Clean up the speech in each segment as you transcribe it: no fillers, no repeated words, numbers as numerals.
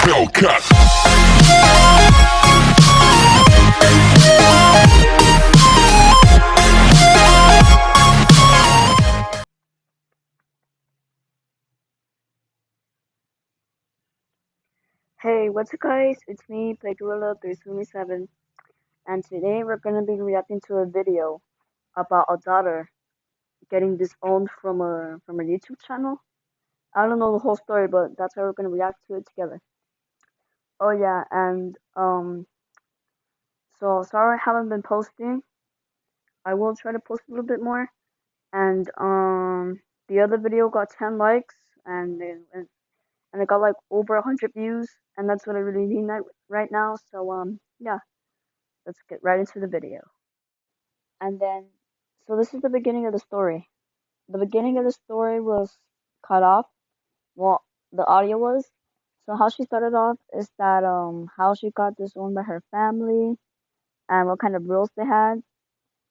Hey, what's up guys? It's me, part2 and today we're gonna be reacting to a video about a daughter getting disowned from a YouTube channel. I don't know the whole story, but that's how we're gonna react to it together. Oh yeah, and so sorry I haven't been posting. I will try to post a little bit more. And the other video got 10 likes and it got like over 100 views, and that's what I really need right now. So yeah, let's get right into the video. And then, so this is the beginning of the story. The beginning of the story was cut off. Well, the audio was. So how she started off is that how she got disowned by her family and what kind of rules they had.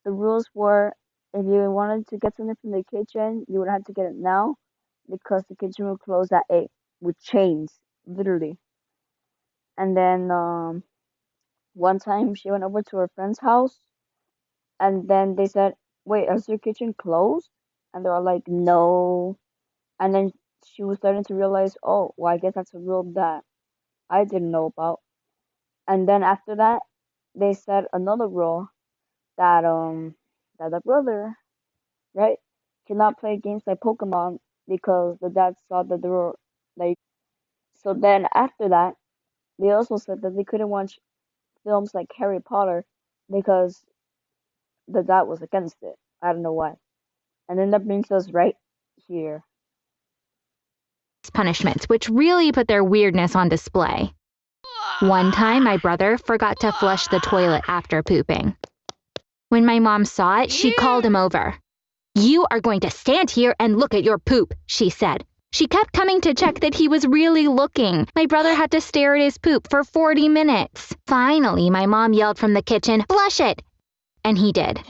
The rules were if you wanted to get something from the kitchen, you would have to get it now because the kitchen would close at 8 with chains, literally. And then one time she went over to her friend's house and then they said, "Wait, is your kitchen closed?" And they were like, "No." And then she was starting to realize, "Oh, well, I guess that's a rule that I didn't know about." And then after that, they said another rule that that the brother, right, cannot play games like Pokemon because the dad saw that they were like. So then after that, they also said that they couldn't watch films like Harry Potter because the dad was against it. I don't know why. And then that brings us right here. Punishments, which really put their weirdness on display. One time, my brother forgot to flush the toilet after pooping. When my mom saw it, she called him over. "You are going to stand here and look at your poop," she said. She kept coming to check that he was really looking. My brother had to stare at his poop for 40 minutes. Finally, my mom yelled from the kitchen, "Flush it!" And he did.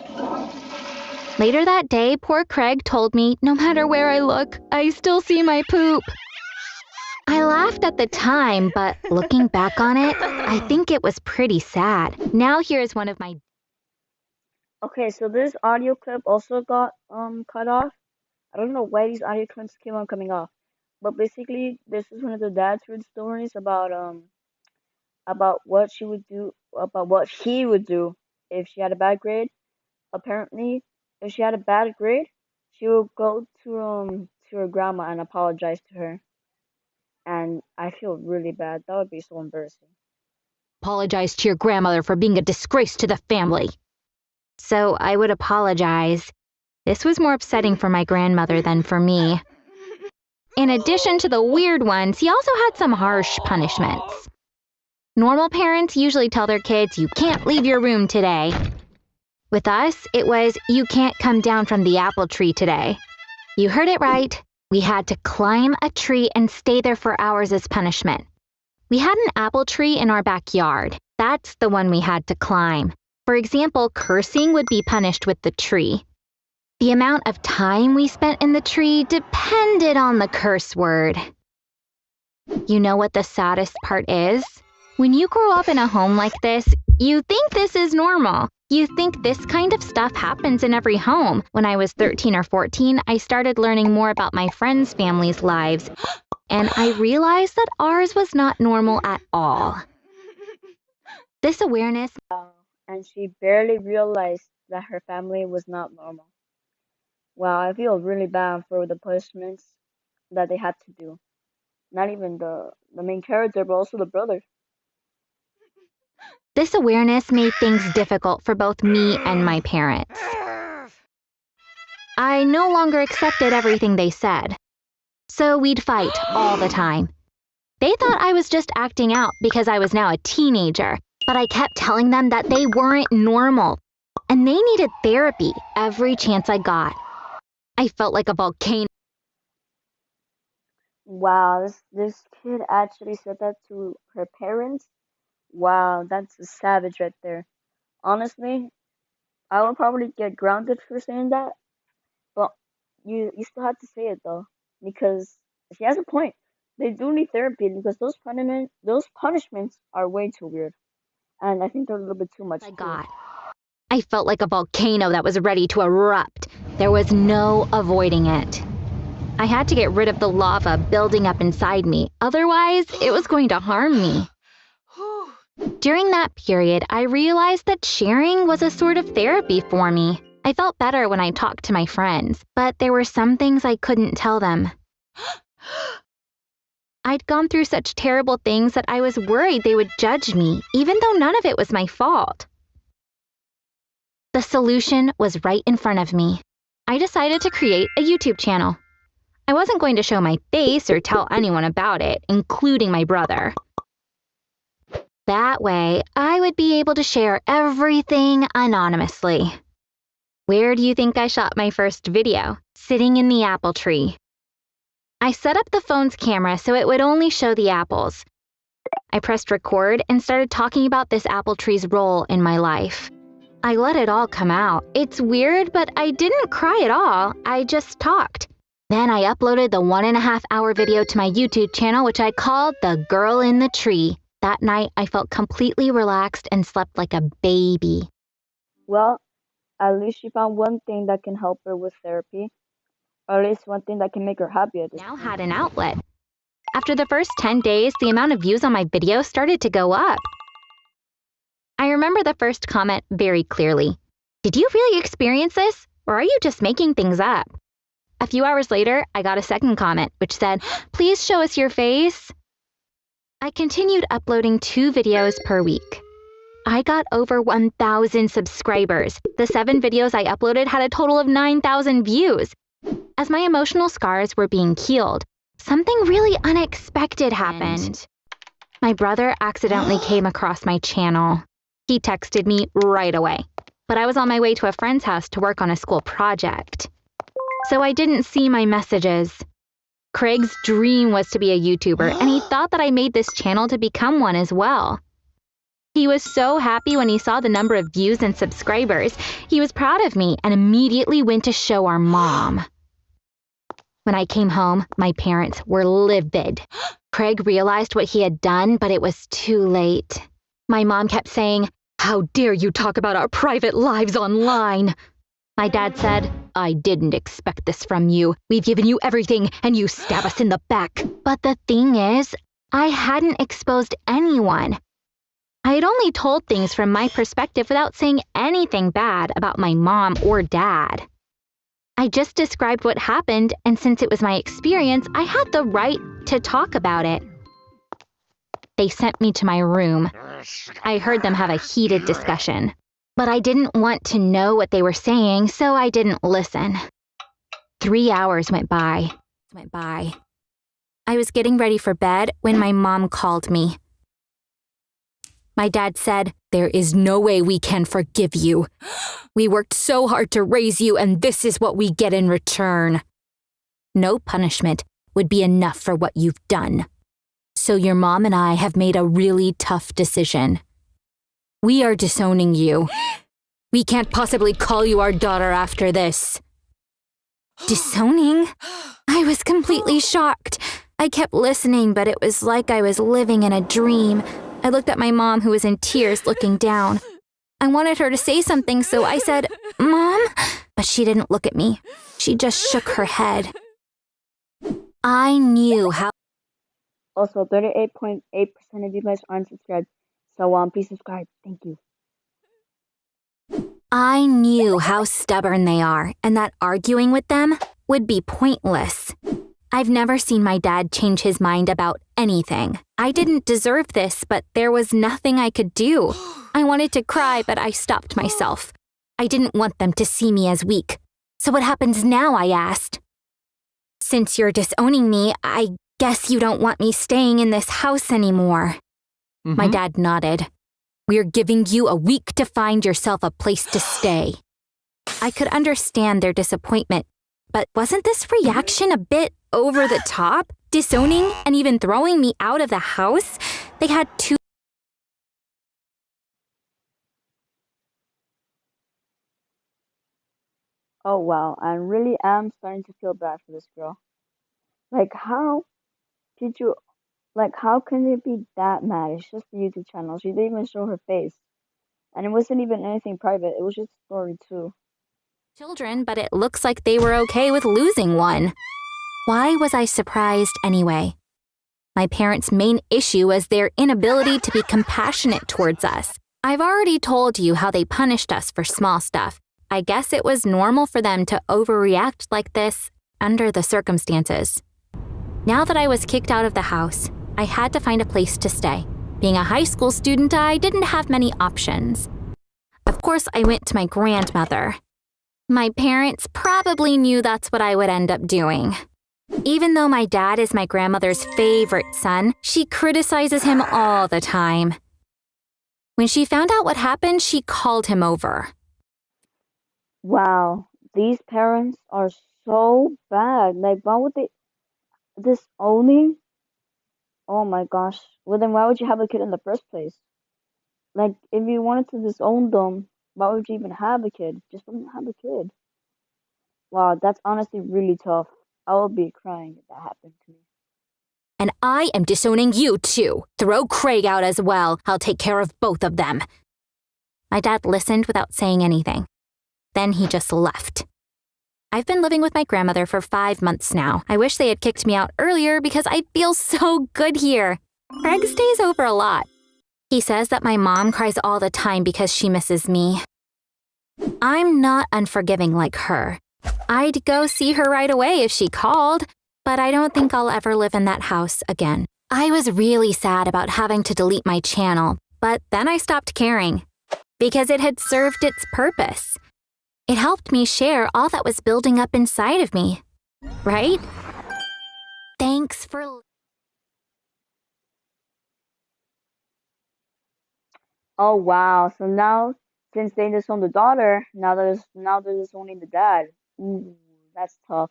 Later that day, poor Craig told me, "No matter where I look, I still see my poop." I laughed at the time, but looking back on it, I think it was pretty sad. Now here's one of my... Okay, so this audio clip also got cut off. I don't know why these audio clips keep on coming off. But basically this is one of the dad's weird stories about what she would do about what he would do if she had a bad grade. Apparently, if she had a bad grade, she would go to her grandma and apologize to her. And I feel really bad. That would be so embarrassing. Apologize to your grandmother for being a disgrace to the family. So I would apologize. This was more upsetting for my grandmother than for me. In addition to the weird ones, he also had some harsh punishments. Normal parents usually tell their kids, "You can't leave your room today." With us, it was, "You can't come down from the apple tree today." You heard it right. We had to climb a tree and stay there for hours as punishment. We had an apple tree in our backyard. That's the one we had to climb. For example, cursing would be punished with the tree. The amount of time we spent in the tree depended on the curse word. You know what the saddest part is? When you grow up in a home like this, you think this is normal. You think this kind of stuff happens in every home. When I was 13 or 14, I started learning more about my friends' families' lives, and I realized that ours was not normal at all. This awareness... And she barely realized that her family was not normal. Wow, I feel really bad for the punishments that they had to do. Not even the main character, but also the brother. This awareness made things difficult for both me and my parents. I no longer accepted everything they said. So we'd fight all the time. They thought I was just acting out because I was now a teenager, but I kept telling them that they weren't normal, and they needed therapy every chance I got. I felt like a volcano. Wow, this kid actually said that to her parents. Wow, that's a savage right there. Honestly, I would probably get grounded for saying that, but you still have to say it though, because she has a point. They do need therapy because those punishments are way too weird, and I think they're a little bit too much I too. got. I felt like a volcano that was ready to erupt. There was no avoiding it. I had to get rid of the lava building up inside me, otherwise it was going to harm me. During that period, I realized that sharing was a sort of therapy for me. I felt better when I talked to my friends, but there were some things I couldn't tell them. I'd gone through such terrible things that I was worried they would judge me, even though none of it was my fault. The solution was right in front of me. I decided to create a YouTube channel. I wasn't going to show my face or tell anyone about it, including my brother. That way, I would be able to share everything anonymously. Where do you think I shot my first video? Sitting in the apple tree. I set up the phone's camera so it would only show the apples. I pressed record and started talking about this apple tree's role in my life. I let it all come out. It's weird, but I didn't cry at all. I just talked. Then I uploaded the 1.5-hour video to my YouTube channel, which I called The Girl in the Tree. That night, I felt completely relaxed and slept like a baby. Well, at least she found one thing that can help her with therapy, or at least one thing that can make her happy at this Now point. had an outlet. After the first 10 days, the amount of views on my video started to go up. I remember the first comment very clearly. Did you really experience this, or are you just making things up? A few hours later, I got a second comment, which said, please show us your face. I continued uploading 2 videos per week. I got over 1,000 subscribers. The 7 videos I uploaded had a total of 9,000 views. As my emotional scars were being healed, something really unexpected happened. My brother accidentally came across my channel. He texted me right away, but I was on my way to a friend's house to work on a school project. So I didn't see my messages. Craig's dream was to be a YouTuber, and he thought that I made this channel to become one as well. He was so happy when he saw the number of views and subscribers. He was proud of me and immediately went to show our mom. When I came home, my parents were livid. Craig realized what he had done, but it was too late. My mom kept saying, "How dare you talk about our private lives online?" My dad said, "I didn't expect this from you. We've given you everything, and you stab us in the back." But the thing is, I hadn't exposed anyone. I had only told things from my perspective without saying anything bad about my mom or dad. I just described what happened, and since it was my experience, I had the right to talk about it. They sent me to my room. I heard them have a heated discussion. But I didn't want to know what they were saying, so I didn't listen. 3 hours went by. I was getting ready for bed when my mom called me. My dad said, "There is no way we can forgive you. We worked so hard to raise you, and this is what we get in return. No punishment would be enough for what you've done. So your mom and I have made a really tough decision. We are disowning you. We can't possibly call you our daughter after this." Disowning? I was completely shocked. I kept listening, but it was like I was living in a dream. I looked at my mom, who was in tears, looking down. I wanted her to say something, so I said, "Mom?" But she didn't look at me. She just shook her head. I knew how... Also, 38.8% of you guys aren't subscribed, so please subscribe. Thank you. I knew how stubborn they are, and that arguing with them would be pointless. I've never seen my dad change his mind about anything. I didn't deserve this, but there was nothing I could do. I wanted to cry, but I stopped myself. I didn't want them to see me as weak. "So what happens now?" I asked. "Since you're disowning me, I guess you don't want me staying in this house anymore." My dad nodded. "We're giving you a week to find yourself a place to stay." I could understand their disappointment, but wasn't this reaction a bit over the top? Disowning and even throwing me out of the house? They had two... Oh wow, I really am starting to feel bad for this girl. Like, how Pichu, like, how can it be that mad? It's just a YouTube channel. She didn't even show her face. And it wasn't even anything private. It was just a story, too. Children, but it looks like they were okay with losing one. Why was I surprised anyway? My parents' main issue was their inability to be compassionate towards us. I've already told you how they punished us for small stuff. I guess it was normal for them to overreact like this under the circumstances. Now that I was kicked out of the house, I had to find a place to stay. Being a high school student, I didn't have many options. Of course, I went to my grandmother. My parents probably knew that's what I would end up doing. Even though my dad is my grandmother's favorite son, she criticizes him all the time. When she found out what happened, she called him over. Wow, these parents are so bad. Like, why would they disowning? Oh my gosh. Well, then why would you have a kid in the first place? Like, if you wanted to disown them, why would you even have a kid? Just don't have a kid. Wow, that's honestly really tough. I would be crying if that happened to me. And I am disowning you too. Throw Craig out as well. I'll take care of both of them. My dad listened without saying anything. Then he just left. I've been living with my grandmother for 5 months now. I wish they had kicked me out earlier because I feel so good here. Craig stays over a lot. He says that my mom cries all the time because she misses me. I'm not unforgiving like her. I'd go see her right away if she called, but I don't think I'll ever live in that house again. I was really sad about having to delete my channel, but then I stopped caring because it had served its purpose. It helped me share all that was building up inside of me, right? Thanks for... Oh wow, so now since they disown the daughter, now they're disowning the dad. Ooh, that's tough.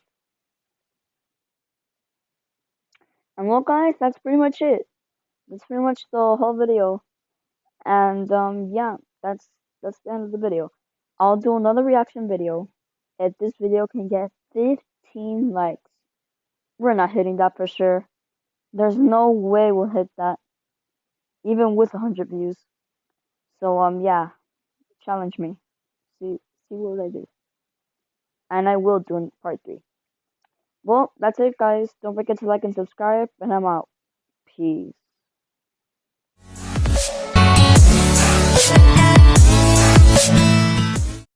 And well guys, that's pretty much it. That's pretty much the whole video. And yeah, that's the end of the video. I'll do another reaction video if this video can get 15 likes. We're not hitting that for sure. There's no way we'll hit that, even with 100 views. So yeah, challenge me. See what I do, and I will do in part 3. Well, that's it, guys. Don't forget to like and subscribe, and I'm out. Peace.